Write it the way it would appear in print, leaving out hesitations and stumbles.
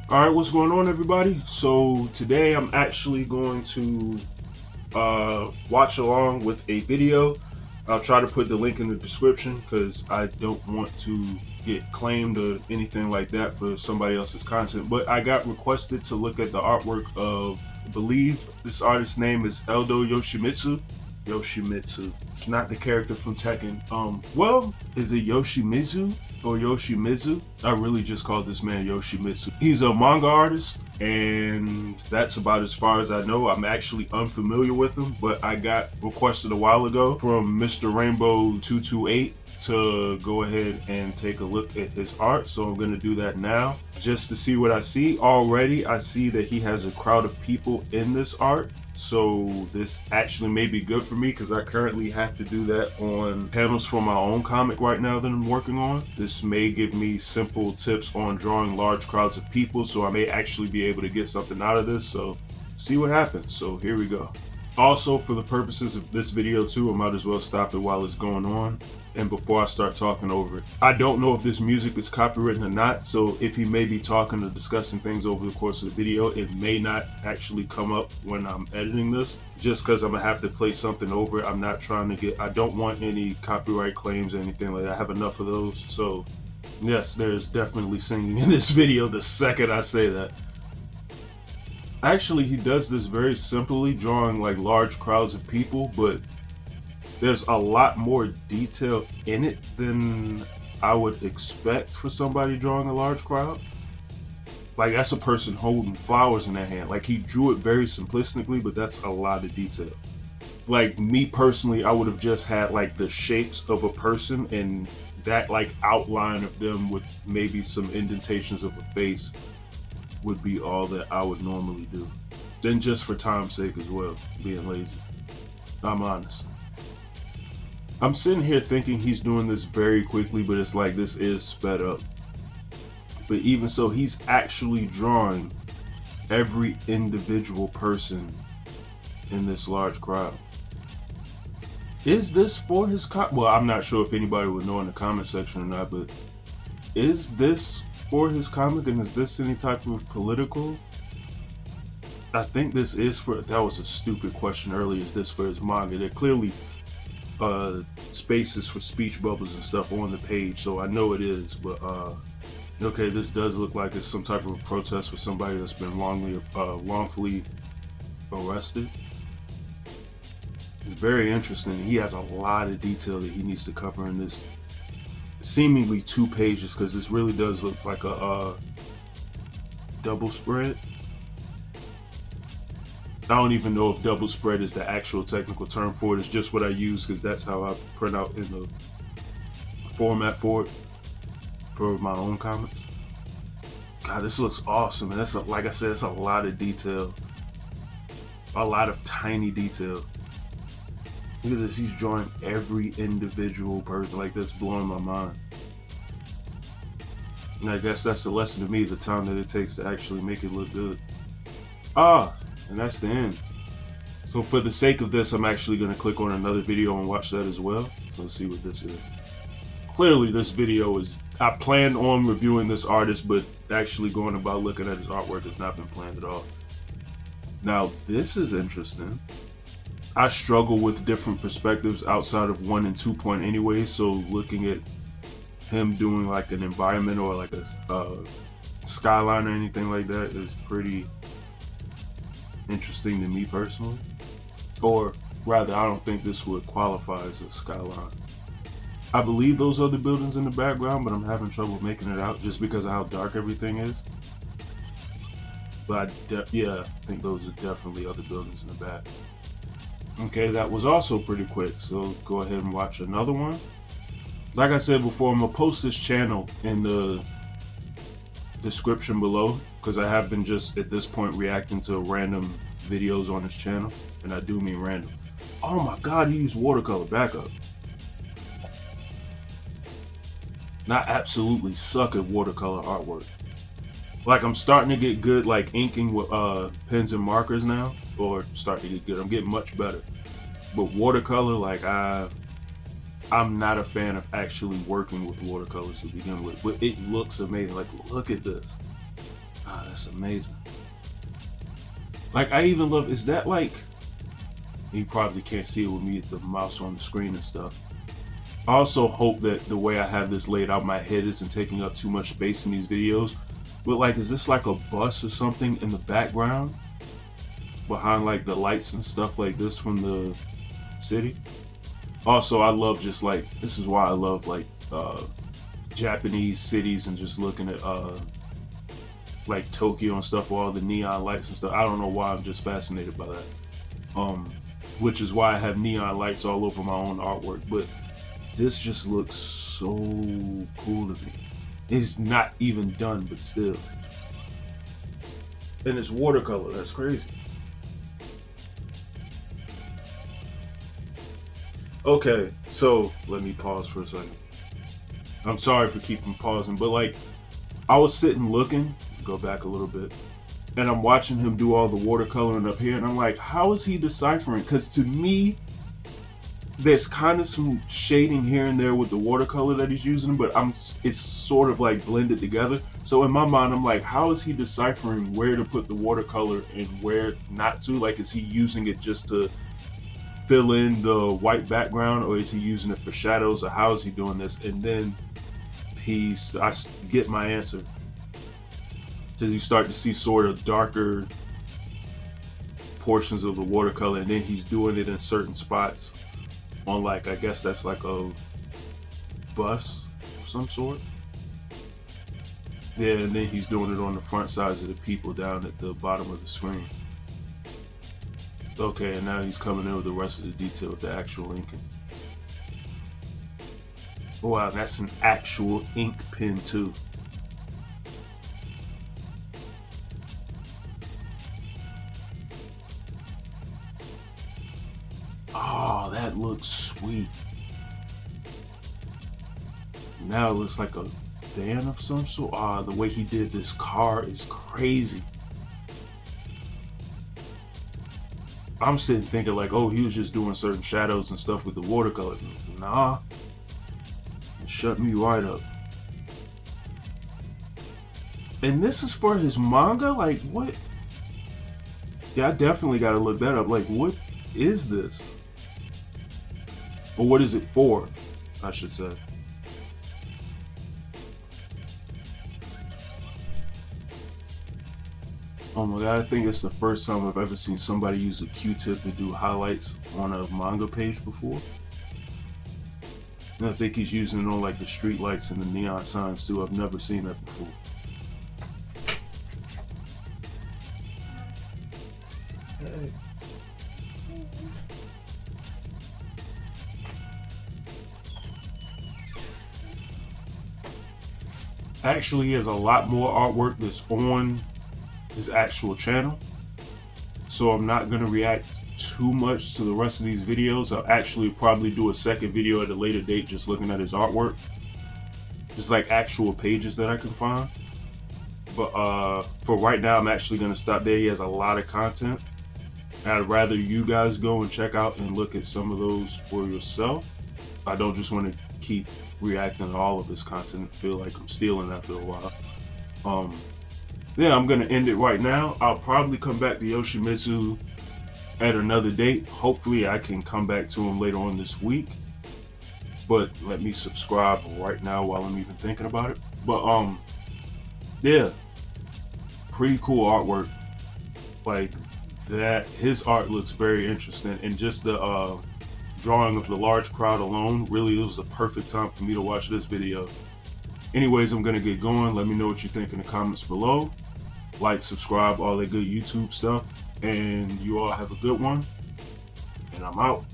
Alright, what's going on, everybody? So today I'm actually going to watch along with a video. I'll try to put the link in the description because I don't want to get claimed or anything like that for somebody else's content. But I got requested to look at the artwork of, I believe this artist's name is Eldo Yoshimizu. Yoshimitsu. It's not the character from Tekken. Well, is it Yoshimizu or Yoshimizu? I really just call this man Yoshimitsu. He's a manga artist, and that's about as far as I know. I'm actually unfamiliar with him, but I got requested a while ago from Mr. Rainbow 228 to go ahead and take a look at his art. So I'm going to do that now just to see what I see. Already I see that he has a crowd of people in this art. So this actually may be good for me because I currently have to do that on panels for my own comic right now that I'm working on. This may give me simple tips on drawing large crowds of people, so I may actually be able to get something out of this. So see what happens. So here we go. Also, for the purposes of this video too, I might as well stop it while it's going on and before I start talking over it. I don't know if this music is copywritten or not, so if he may be talking or discussing things over the course of the video, it may not actually come up when I'm editing this, just because I'm gonna have to play something over it. I'm not trying to get, I don't want any copyright claims or anything like that. I have enough of those. So yes, there's definitely singing in this video the second I say that. Actually, he does this very simply, drawing like large crowds of people, but there's a lot more detail in it than I would expect for somebody drawing a large crowd. Like, that's a person holding flowers in their hand. Like, he drew it very simplistically, but that's a lot of detail. Like, me personally, I would have just had like the shapes of a person and that like outline of them with maybe some indentations of a face would be all that I would normally do. Then just for time's sake as well, being lazy. I'm honest. I'm sitting here thinking he's doing this very quickly, but it's like this is sped up. But even so, he's actually drawing every individual person in this large crowd. Is this for his well, I'm not sure if anybody would know in the comment section or not, but is this for his comic, and is this any type of political? I think this is for, that was a stupid question earlier, is this for his manga? They're clearly spaces for speech bubbles and stuff on the page, so I know it is, but okay, this does look like it's some type of a protest for somebody that's been wrongfully arrested. It's very interesting. He has a lot of detail that he needs to cover in this seemingly 2 pages, because this really does look like a double spread. I don't even know if double spread is the actual technical term for it. It's just what I use because that's how I print out in the format for it for my own comics. God, this looks awesome. And that's like I said, it's a lot of detail, a lot of tiny detail. Look at this, he's drawing every individual person. Like, that's blowing my mind. And I guess that's the lesson to me, the time that it takes to actually make it look good. And that's the end. So for the sake of this, I'm actually going to click on another video and watch that as well. Let's see what this is. Clearly this video is, I planned on reviewing this artist, but actually going about looking at his artwork has not been planned at all. Now this is interesting. I struggle with different perspectives outside of 1 and 2 point anyway, so looking at him doing like an environment or like a skyline or anything like that is pretty interesting to me personally. Or rather, I don't think this would qualify as a skyline. I believe those are the buildings in the background, but I'm having trouble making it out just because of how dark everything is. But yeah, I think those are definitely other buildings in the back. Okay, that was also pretty quick, so go ahead and watch another one. Like I said before, I'm gonna post this channel in the description below because I have been just at this point reacting to random videos on his channel, and I do mean random. Oh my god, he used watercolor. Back up. I absolutely suck at watercolor artwork. Like, I'm starting to get good like inking with pens and markers now, or starting to get good. I'm getting much better. But watercolor, like I'm not a fan of actually working with watercolors to begin with. But it looks amazing. Like, look at this. Ah, that's amazing. Like, I even love, is that like, you probably can't see it with me, the mouse on the screen and stuff. I also hope that the way I have this laid out, my head isn't taking up too much space in these videos. But like, is this like a bus or something in the background? Behind like the lights and stuff like this from the city? Also, I love just like, this is why I love like Japanese cities and just looking at like Tokyo and stuff with all the neon lights and stuff. I don't know why, I'm just fascinated by that. Which is why I have neon lights all over my own artwork. But this just looks so cool to me. It's not even done, but still. And it's watercolor, that's crazy. Okay, so let me pause for a second. I'm sorry for keeping pausing, but like, I was sitting looking, go back a little bit, and I'm watching him do all the watercoloring up here, and I'm like, how is he deciphering? Because to me, there's kind of some shading here and there with the watercolor that he's using, but it's sort of like blended together. So in my mind, I'm like, how is he deciphering where to put the watercolor and where not to? Like, is he using it just to fill in the white background, or is he using it for shadows, or how is he doing this? And then I get my answer. Because you start to see sort of darker portions of the watercolor, and then he's doing it in certain spots on, like, I guess that's like a bus of some sort. Yeah, and then he's doing it on the front sides of the people down at the bottom of the screen. Okay, and now he's coming in with the rest of the detail with the actual inking. Wow, that's an actual ink pen too. Oh, that looks sweet. Now it looks like a van of some sort. Ah, the way he did this car is crazy. I'm sitting thinking like, oh, he was just doing certain shadows and stuff with the watercolors. Nah, shut me right up. And this is for his manga? Like, what? Yeah, I definitely gotta look that up. Like, what is this? Or what is it for, I should say. Oh my god, I think it's the first time I've ever seen somebody use a Q-tip to do highlights on a manga page before. And I think he's using it on like the street lights and the neon signs too. I've never seen that before. Hey. Actually, he has a lot more artwork that's on his actual channel, so I'm not going to react too much to the rest of these videos. I'll actually probably do a second video at a later date just looking at his artwork, just like actual pages that I can find. But for right now, I'm actually going to stop there. He has a lot of content, and I'd rather you guys go and check out and look at some of those for yourself. I don't just want to keep reacting to all of his content and feel like I'm stealing after a while. Yeah, I'm gonna end it right now. I'll probably come back to Yoshimizu at another date. Hopefully I can come back to him later on this week. But let me subscribe right now while I'm even thinking about it. But yeah, pretty cool artwork. Like that, his art looks very interesting, and just the drawing of the large crowd alone really was the perfect time for me to watch this video. Anyways, I'm gonna get going. Let me know what you think in the comments below. Like, subscribe, all that good YouTube stuff. And you all have a good one. And I'm out.